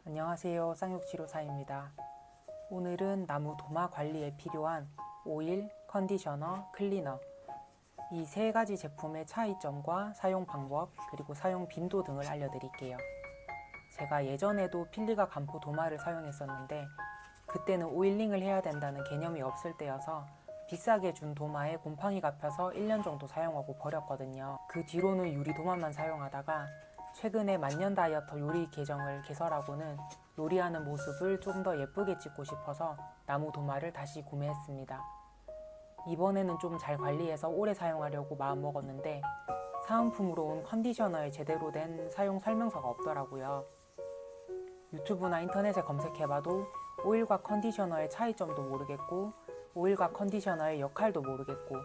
안녕하세요. 쌍욕치료사입니다. 오늘은 나무 도마 관리에 필요한 오일, 컨디셔너, 클리너 이 세 가지 제품의 차이점과 사용 방법 그리고 사용 빈도 등을 알려드릴게요. 제가 예전에도 필리가 간포 도마를 사용했었는데 그때는 오일링을 해야 된다는 개념이 없을 때여서 비싸게 준 도마에 곰팡이가 펴서 1년 정도 사용하고 버렸거든요. 그 뒤로는 유리 도마만 사용하다가 최근에 만년 다이어터 요리 계정을 개설하고는 요리하는 모습을 좀 더 예쁘게 찍고 싶어서 나무 도마를 다시 구매했습니다. 이번에는 좀 잘 관리해서 오래 사용하려고 마음먹었는데 사은품으로 온 컨디셔너에 제대로 된 사용 설명서가 없더라고요. 유튜브나 인터넷에 검색해봐도 오일과 컨디셔너의 차이점도 모르겠고 오일과 컨디셔너의 역할도 모르겠고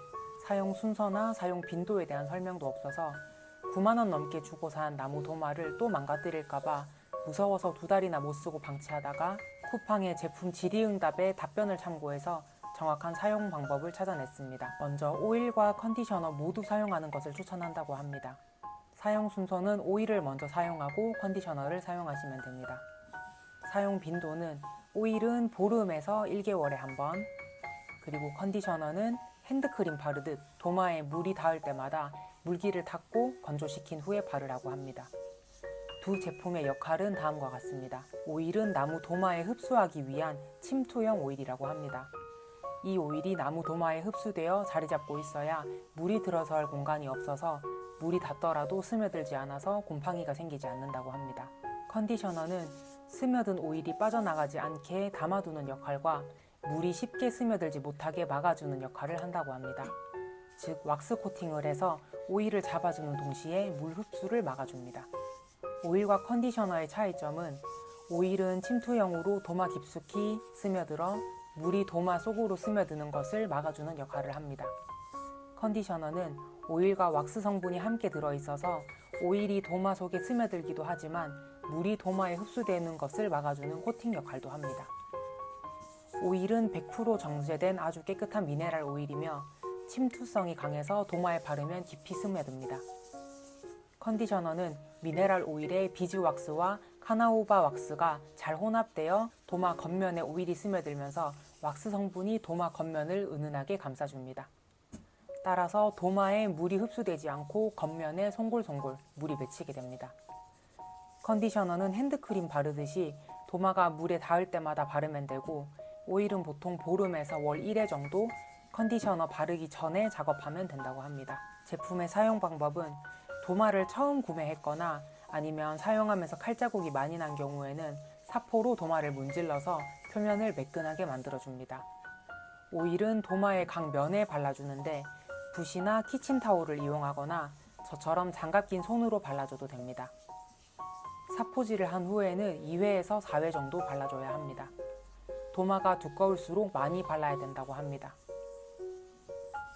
사용 순서나 사용 빈도에 대한 설명도 없어서 9만원 넘게 주고 산 나무 도마를 또 망가뜨릴까봐 무서워서 2달이나 못 쓰고 방치하다가 쿠팡의 제품 질의응답에 답변을 참고해서 정확한 사용 방법을 찾아냈습니다. 먼저 오일과 컨디셔너 모두 사용하는 것을 추천한다고 합니다. 사용 순서는 오일을 먼저 사용하고 컨디셔너를 사용하시면 됩니다. 사용 빈도는 오일은 보름에서 1개월에 한 번, 그리고 컨디셔너는 핸드크림 바르듯 도마에 물이 닿을 때마다 물기를 닦고 건조시킨 후에 바르라고 합니다. 두 제품의 역할은 다음과 같습니다. 오일은 나무 도마에 흡수하기 위한 침투형 오일이라고 합니다. 이 오일이 나무 도마에 흡수되어 자리 잡고 있어야 물이 들어설 공간이 없어서 물이 닿더라도 스며들지 않아서 곰팡이가 생기지 않는다고 합니다. 컨디셔너는 스며든 오일이 빠져나가지 않게 담아두는 역할과 물이 쉽게 스며들지 못하게 막아주는 역할을 한다고 합니다. 즉 왁스 코팅을 해서 오일을 잡아주는 동시에 물 흡수를 막아줍니다. 오일과 컨디셔너의 차이점은 오일은 침투형으로 도마 깊숙이 스며들어 물이 도마 속으로 스며드는 것을 막아주는 역할을 합니다. 컨디셔너는 오일과 왁스 성분이 함께 들어있어서 오일이 도마 속에 스며들기도 하지만 물이 도마에 흡수되는 것을 막아주는 코팅 역할도 합니다. 오일은 100% 정제된 아주 깨끗한 미네랄 오일이며 침투성이 강해서 도마에 바르면 깊이 스며듭니다. 컨디셔너는 미네랄 오일에 비즈왁스와 카나우바 왁스가 잘 혼합되어 도마 겉면에 오일이 스며들면서 왁스 성분이 도마 겉면을 은은하게 감싸줍니다. 따라서 도마에 물이 흡수되지 않고 겉면에 송골송골 물이 맺히게 됩니다. 컨디셔너는 핸드크림 바르듯이 도마가 물에 닿을 때마다 바르면 되고 오일은 보통 보름에서 월 1회 정도 컨디셔너 바르기 전에 작업하면 된다고 합니다. 제품의 사용 방법은 도마를 처음 구매했거나 아니면 사용하면서 칼자국이 많이 난 경우에는 사포로 도마를 문질러서 표면을 매끈하게 만들어줍니다. 오일은 도마의 각 면에 발라주는데 붓이나 키친타올을 이용하거나 저처럼 장갑 낀 손으로 발라줘도 됩니다. 사포질을 한 후에는 2회에서 4회 정도 발라줘야 합니다. 도마가 두꺼울수록 많이 발라야 된다고 합니다.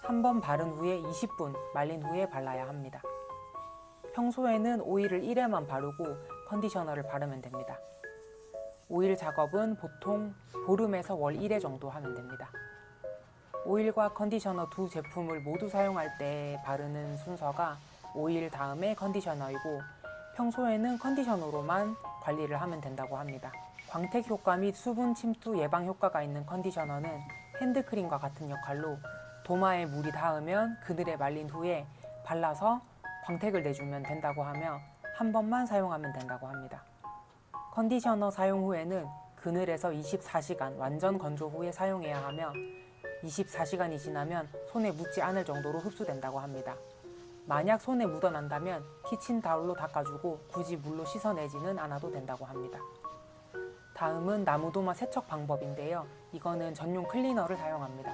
한 번 바른 후에 20분 말린 후에 발라야 합니다. 평소에는 오일을 1회만 바르고 컨디셔너를 바르면 됩니다. 오일 작업은 보통 보름에서 월 1회 정도 하면 됩니다. 오일과 컨디셔너 두 제품을 모두 사용할 때 바르는 순서가 오일 다음에 컨디셔너이고 평소에는 컨디셔너로만 관리를 하면 된다고 합니다. 광택 효과 및 수분 침투 예방 효과가 있는 컨디셔너는 핸드크림과 같은 역할로 도마에 물이 닿으면 그늘에 말린 후에 발라서 광택을 내주면 된다고 하며 한 번만 사용하면 된다고 합니다. 컨디셔너 사용 후에는 그늘에서 24시간 완전 건조 후에 사용해야 하며 24시간이 지나면 손에 묻지 않을 정도로 흡수된다고 합니다. 만약 손에 묻어난다면 키친타올로 닦아주고 굳이 물로 씻어내지는 않아도 된다고 합니다. 다음은 나무도마 세척 방법인데요. 이거는 전용 클리너를 사용합니다.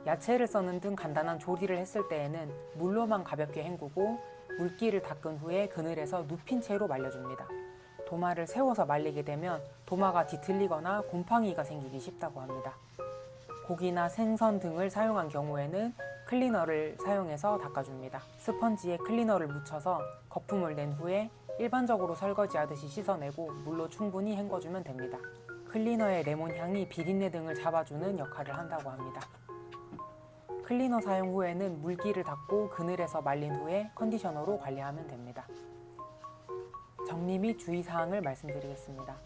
야채를 써는 등 간단한 조리를 했을 때에는 물로만 가볍게 헹구고 물기를 닦은 후에 그늘에서 눕힌 채로 말려줍니다. 도마를 세워서 말리게 되면 도마가 뒤틀리거나 곰팡이가 생기기 쉽다고 합니다. 고기나 생선 등을 사용한 경우에는 클리너를 사용해서 닦아줍니다. 스펀지에 클리너를 묻혀서 거품을 낸 후에 일반적으로 설거지하듯이 씻어내고 물로 충분히 헹궈주면 됩니다. 클리너의 레몬 향이 비린내 등을 잡아주는 역할을 한다고 합니다. 클리너 사용 후에는 물기를 닦고 그늘에서 말린 후에 컨디셔너로 관리하면 됩니다. 정리 및 주의사항을 말씀드리겠습니다.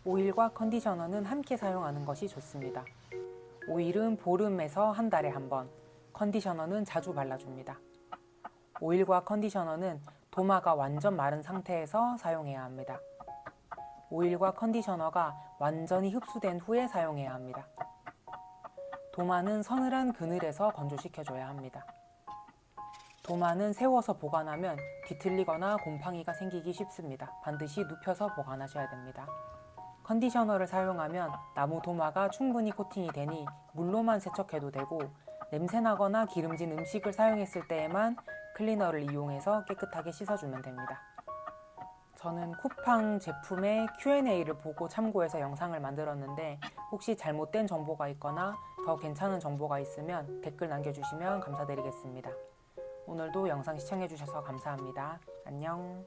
오일과 컨디셔너는 함께 사용하는 것이 좋습니다. 오일은 보름에서 한 달에 한 번, 컨디셔너는 자주 발라줍니다. 오일과 컨디셔너는 도마가 완전 마른 상태에서 사용해야 합니다. 오일과 컨디셔너가 완전히 흡수된 후에 사용해야 합니다. 도마는 서늘한 그늘에서 건조시켜줘야 합니다. 도마는 세워서 보관하면 뒤틀리거나 곰팡이가 생기기 쉽습니다. 반드시 눕혀서 보관하셔야 됩니다. 컨디셔너를 사용하면 나무 도마가 충분히 코팅이 되니 물로만 세척해도 되고 냄새나거나 기름진 음식을 사용했을 때에만 클리너를 이용해서 깨끗하게 씻어주면 됩니다. 저는 쿠팡 제품의 Q&A를 보고 참고해서 영상을 만들었는데 혹시 잘못된 정보가 있거나 더 괜찮은 정보가 있으면 댓글 남겨주시면 감사드리겠습니다. 오늘도 영상 시청해주셔서 감사합니다. 안녕.